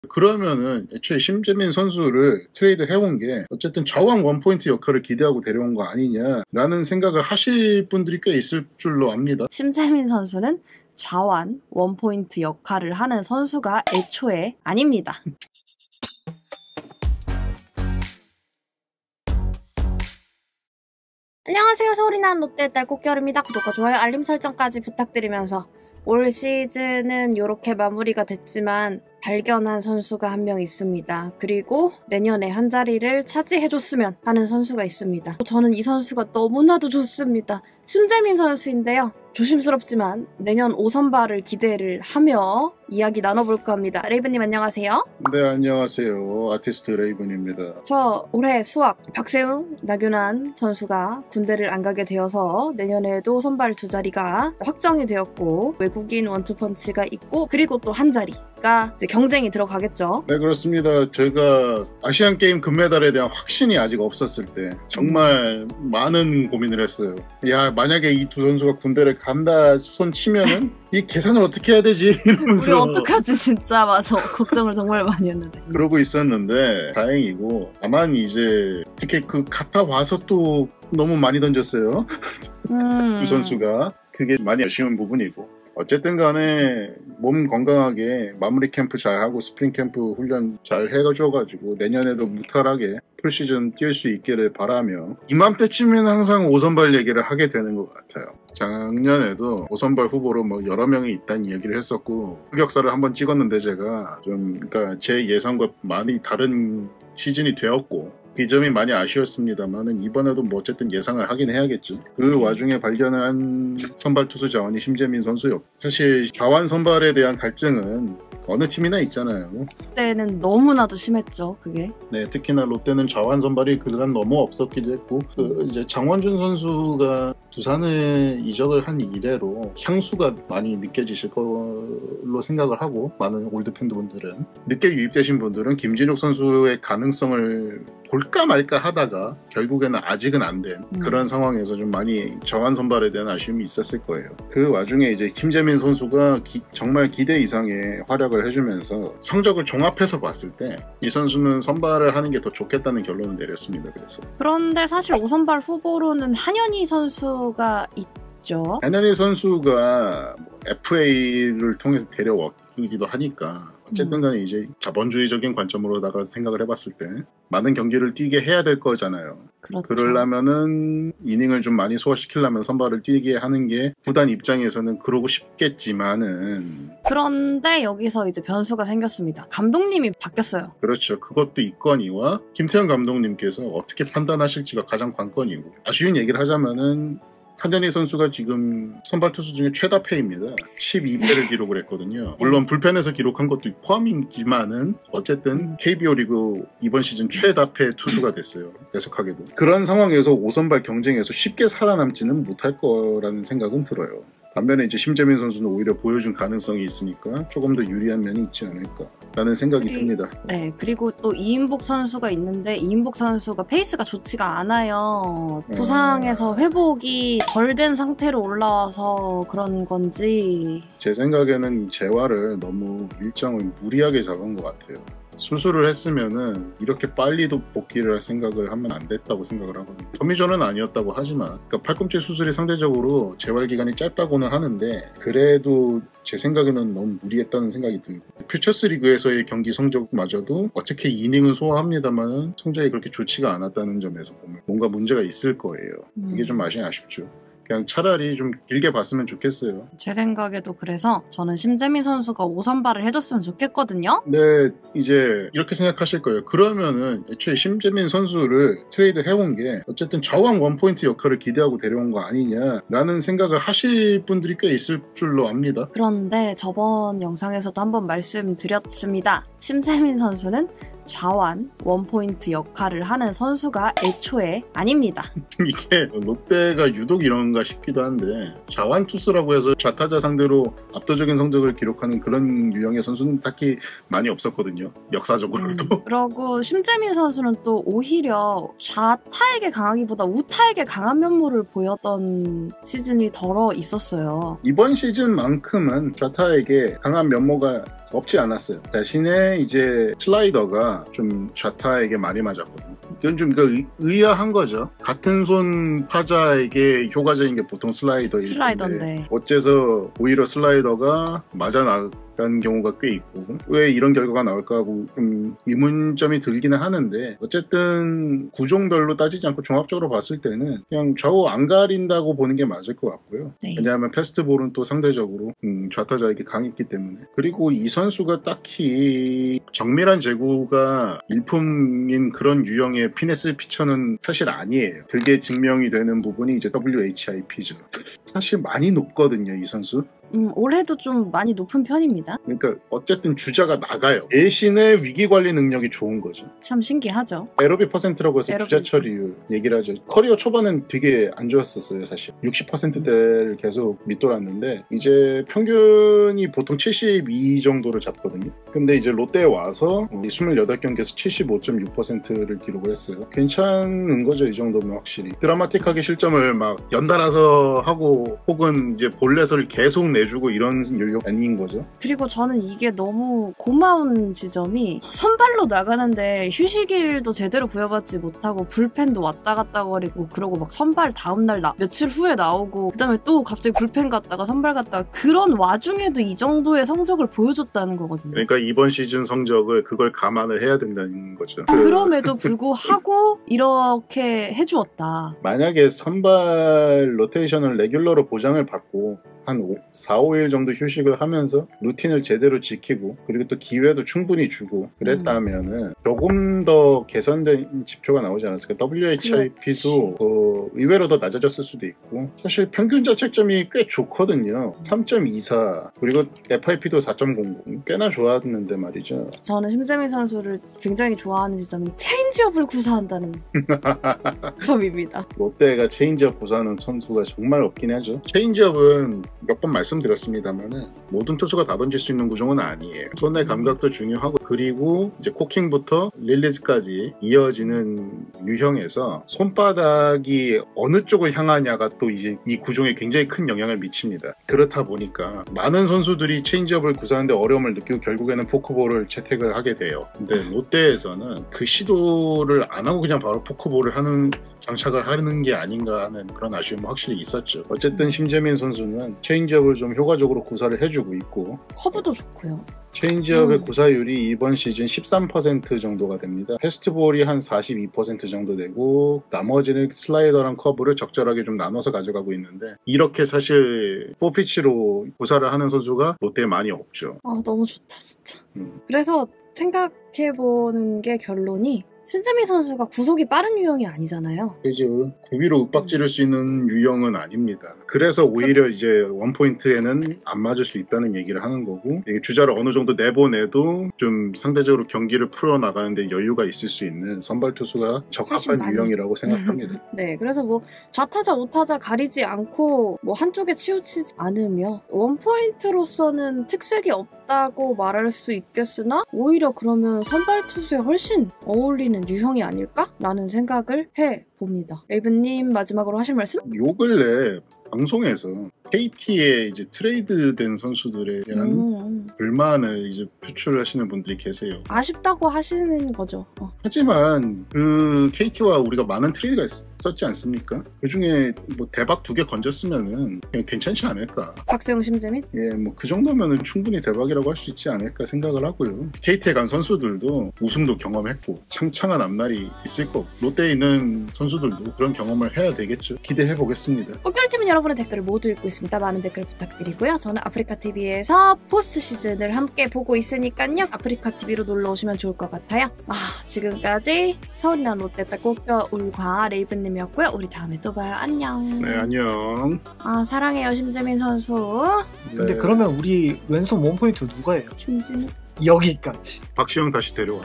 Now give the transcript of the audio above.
그러면은 애초에 심재민 선수를 트레이드 해온 게 어쨌든 좌완 원포인트 역할을 기대하고 데려온 거 아니냐라는 생각을 하실 분들이 꽤 있을 줄로 압니다. 심재민 선수는 좌완 원포인트 역할을 하는 선수가 애초에 아닙니다. 안녕하세요. 서울이 난 롯데의 딸 꽃결입니다. 구독과 좋아요, 알림 설정까지 부탁드리면서 올 시즌은 이렇게 마무리가 됐지만 발견한 선수가 한 명 있습니다. 그리고 내년에 한 자리를 차지해줬으면 하는 선수가 있습니다. 저는 이 선수가 너무나도 좋습니다. 심재민 선수인데요. 조심스럽지만 내년 5선발을 기대를 하며 이야기 나눠볼까 합니다. 레이븐님 안녕하세요. 네, 안녕하세요. 아티스트 레이븐입니다. 저 올해 수학 박세웅, 나균환 선수가 군대를 안 가게 되어서 내년에도 선발 두 자리가 확정이 되었고 외국인 원투펀치가 있고 그리고 또 한 자리가 이제 경쟁이 들어가겠죠. 네, 그렇습니다. 제가 아시안게임 금메달에 대한 확신이 아직 없었을 때 정말 많은 고민을 했어요. 야, 만약에 이 두 선수가 군대를 간다 손 치면은 이 계산을 어떻게 해야 되지? 이러면서 우리 어떡하지 진짜. 맞아. 걱정을 정말 많이 했는데. 그러고 있었는데 다행이고, 다만 이제 특히 그 갔다 와서 또 너무 많이 던졌어요. 두 선수가. 그게 많이 아쉬운 부분이고, 어쨌든 간에 몸 건강하게 마무리 캠프 잘하고 스프링 캠프 훈련 잘 해줘가지고 내년에도 무탈하게 풀시즌 뛸 수 있기를 바라며, 이맘때쯤에는 항상 5선발 얘기를 하게 되는 것 같아요. 작년에도 5선발 후보로 뭐 여러 명이 있다는 얘기를 했었고 흑역사를 한번 찍었는데 제가 좀 그러니까 제 예상과 많이 다른 시즌이 되었고 그 점이 많이 아쉬웠습니다만은 이번에도 뭐 어쨌든 예상을 하긴 해야겠죠. 그 와중에 발견을 한 선발 투수 자원이 심재민 선수였고, 사실 좌완 선발에 대한 갈증은 어느 팀이나 있잖아요. 그때는 너무나도 심했죠, 그게. 네, 특히나 롯데는 좌완 선발이 그간 너무 없었기도 했고, 이제 장원준 선수가 두산에 이적을 한 이래로 향수가 많이 느껴지실 걸로 생각을 하고, 많은 올드 팬분들은 늦게 유입되신 분들은 김진욱 선수의 가능성을 볼까 말까 하다가 결국에는 아직은 안 된 그런 상황에서 좀 많이 좌완 선발에 대한 아쉬움이 있었을 거예요. 그 와중에 이제 김재민 선수가 정말 기대 이상의 활약을 해주면서 성적을 종합해서 봤을 때 이 선수는 선발을 하는 게 더 좋겠다는 결론을 내렸습니다. 그런데 사실 5선발 후보로는 한현희 선수가 있죠. 한현희 선수가 FA를 통해서 데려왔기도 하니까 어쨌든 간에 이제 자본주의적인 관점으로다가 생각을 해봤을 때 많은 경기를 뛰게 해야 될 거잖아요. 그렇죠. 그러려면은 이닝을 좀 많이 소화시키려면 선발을 뛰게 하는 게 구단 입장에서는 그러고 싶겠지만은, 그런데 여기서 이제 변수가 생겼습니다. 감독님이 바뀌었어요. 그렇죠. 그것도 있거니와 김태형 감독님께서 어떻게 판단하실지가 가장 관건이고, 아쉬운 얘기를 하자면은 한현희 선수가 지금 선발 투수 중에 최다패입니다. 12패를 기록을 했거든요. 물론 불펜에서 기록한 것도 포함이지만은 어쨌든 KBO 리그 이번 시즌 최다패 투수가 됐어요. 배석하게도. 그런 상황에서 5선발 경쟁에서 쉽게 살아남지는 못할 거라는 생각은 들어요. 반면에 이제 심재민 선수는 오히려 보여준 가능성이 있으니까 조금 더 유리한 면이 있지 않을까라는 생각이 듭니다. 네, 그리고 또 이인복 선수가 있는데 이인복 선수가 페이스가 좋지가 않아요. 부상에서 회복이 덜 된 상태로 올라와서 그런 건지. 제 생각에는 재활을 너무 일정을 무리하게 잡은 것 같아요. 수술을 했으면은 이렇게 빨리도 복귀를 할 생각을 하면 안 됐다고 생각을 하거든요. 토미존은 아니었다고 하지만, 그러니까 팔꿈치 수술이 상대적으로 재활 기간이 짧다고는 하는데 그래도 제 생각에는 너무 무리했다는 생각이 들고, 퓨처스 리그에서의 경기 성적마저도 어떻게 이닝은 소화합니다만 성적이 그렇게 좋지가 않았다는 점에서 보면 뭔가 문제가 있을 거예요. 이게 좀 맛이 아쉽죠. 그냥 차라리 좀 길게 봤으면 좋겠어요. 제 생각에도 그래서 저는 심재민 선수가 5선발을 해줬으면 좋겠거든요. 네, 이제 이렇게 생각하실 거예요. 그러면은 애초에 심재민 선수를 트레이드 해온 게 어쨌든 좌완 원포인트 역할을 기대하고 데려온 거 아니냐라는 생각을 하실 분들이 꽤 있을 줄로 압니다. 그런데 저번 영상에서도 한번 말씀드렸습니다. 심재민 선수는 좌완, 원포인트 역할을 하는 선수가 애초에 아닙니다. 이게 롯데가 유독 이런가 싶기도 한데 좌완 투수라고 해서 좌타자 상대로 압도적인 성적을 기록하는 그런 유형의 선수는 딱히 많이 없었거든요. 역사적으로도. 그러고 심재민 선수는 또 오히려 좌타에게 강하기보다 우타에게 강한 면모를 보였던 시즌이 덜어 있었어요. 이번 시즌만큼은 좌타에게 강한 면모가 없지 않았어요. 대신에 이제 슬라이더가 좀 좌타에게 많이 맞았거든요. 이건 좀 의아한 거죠. 같은 손 타자에게 효과적인 게 보통 슬라이더인데 어째서 오히려 슬라이더가 맞아 나간 경우가 꽤 있고 왜 이런 결과가 나올까 하고 좀 의문점이 들기는 하는데 어쨌든 구종별로 따지지 않고 종합적으로 봤을 때는 그냥 좌우 안 가린다고 보는 게 맞을 것 같고요. 네. 왜냐하면 패스트볼은 또 상대적으로 좌타자에게 강했기 때문에. 그리고 이 선수가 딱히 정밀한 제구가 일품인 그런 유형의 피네스 피처는 사실 아니에요. 그게 증명이 되는 부분이 이제 WHIP죠. 사실 많이 높거든요, 이 선수. 올해도 좀 많이 높은 편입니다. 그러니까 어쨌든 주자가 나가요. 대신에 위기관리 능력이 좋은 거죠. 참 신기하죠. 에러비 퍼센트라고 해서 주자 처리율 얘기를 하죠. 커리어 초반은 되게 안 좋았었어요, 사실. 60%대를 계속 밑돌았는데 이제 평균이 보통 72 정도를 잡거든요. 근데 이제 롯데에 와서 28경기에서 75.6%를 기록을 했어요. 괜찮은 거죠, 이 정도면 확실히. 드라마틱하게 실점을 막 연달아서 하고 혹은 이제 볼넷을 계속 내주고 이런 요령 아닌 거죠. 그리고 저는 이게 너무 고마운 지점이 선발로 나가는데 휴식일도 제대로 부여받지 못하고 불펜도 왔다 갔다 거리고 그러고 막 선발 다음날 며칠 후에 나오고 그다음에 또 갑자기 불펜 갔다가 선발 갔다가 그런 와중에도 이 정도의 성적을 보여줬다는 거거든요. 그러니까 이번 시즌 성적을 그걸 감안을 해야 된다는 거죠. 그럼에도 불구하고 이렇게 해주었다. 만약에 선발 로테이션을 레귤러로 보장을 받고 한 4, 5일 정도 휴식을 하면서 루틴을 제대로 지키고 그리고 또 기회도 충분히 주고 그랬다면은 조금 더 개선된 지표가 나오지 않았을까. WHIP도 의외로 더 낮아졌을 수도 있고 사실 평균 자책점이 꽤 좋거든요. 3.24 그리고 FIP도 4.00 꽤나 좋았는데 말이죠. 저는 심재민 선수를 굉장히 좋아하는 지점이 체인지업을 구사한다는 점입니다. 롯데가 체인지업 구사하는 선수가 정말 없긴 하죠. 체인지업은 몇 번 말씀드렸습니다만은 모든 투수가 다 던질 수 있는 구종은 아니에요. 손의 감각도 중요하고 그리고 이제 코킹부터 릴리즈까지 이어지는 유형에서 손바닥이 어느 쪽을 향하냐가 또 이제 이 구종에 굉장히 큰 영향을 미칩니다. 그렇다 보니까 많은 선수들이 체인지업을 구사하는데 어려움을 느끼고 결국에는 포크볼을 채택을 하게 돼요. 근데 롯데에서는 그 시도를 안 하고 그냥 바로 포크볼을 장착을 하는 게 아닌가 하는 그런 아쉬움은 확실히 있었죠. 어쨌든 심재민 선수는 체인지업을 좀 효과적으로 구사를 해주고 있고 커브도 좋고요. 체인지업의 구사율이 이번 시즌 13% 정도가 됩니다. 패스트볼이 한 42% 정도 되고 나머지는 슬라이더랑 커브를 적절하게 좀 나눠서 가져가고 있는데 이렇게 사실 4피치로 구사를 하는 선수가 롯데에 많이 없죠. 너무 좋다 진짜. 그래서 생각해보는 게 결론이 심재민 선수가 구속이 빠른 유형이 아니잖아요. 그죠. 구비로 윽박지를 수 있는 유형은 아닙니다. 그래서 오히려 이제 원포인트에는 안 맞을 수 있다는 얘기를 하는 거고 주자를 어느 정도 내보내도 좀 상대적으로 경기를 풀어나가는데 여유가 있을 수 있는 선발 투수가 적합한 유형이라고 생각합니다. 네, 그래서 뭐 좌타자 우타자 가리지 않고 뭐 한쪽에 치우치지 않으며 원포인트로서는 특색이 없다고 말할 수 있겠으나 오히려 그러면 선발 투수에 훨씬 어울리는 유형이 아닐까라는 생각을 해봅니다. 레이븐님 마지막으로 하실 말씀? 요 근래 방송에서 KT에 이제 트레이드된 선수들에 대한 불만을 이제 표출하시는 분들이 계세요. 아쉽다고 하시는 거죠. 하지만 그 KT와 우리가 많은 트레이드가 있었지 않습니까? 그 중에 뭐 대박 2개 건졌으면은 그냥 괜찮지 않을까. 박세웅 심재민? 예, 뭐 그 정도면은 충분히 대박이라고 할 수 있지 않을까 생각을 하고요. KT에 간 선수들도 우승도 경험했고 창창한 앞날이 있을 거고 롯데에 있는 선수들도 그런 경험을 해야 되겠죠. 기대해 보겠습니다. 꽃결팀은 여러분의 댓글을 모두 읽고 있습니다. 많은 댓글 부탁드리고요. 저는 아프리카TV에서 포스트 시즌을 함께 보고 있으니까요. 아프리카TV로 놀러오시면 좋을 것 같아요. 지금까지 서울이나 롯데 딸 꽃겨울과 레이븐님이었고요. 우리 다음에 또 봐요. 안녕. 네, 안녕. 사랑해요 심재민 선수. 근데 그러면 우리 왼손 원포인트 누가 해요? 김진우. 여기까지. 박시영 다시 데려와.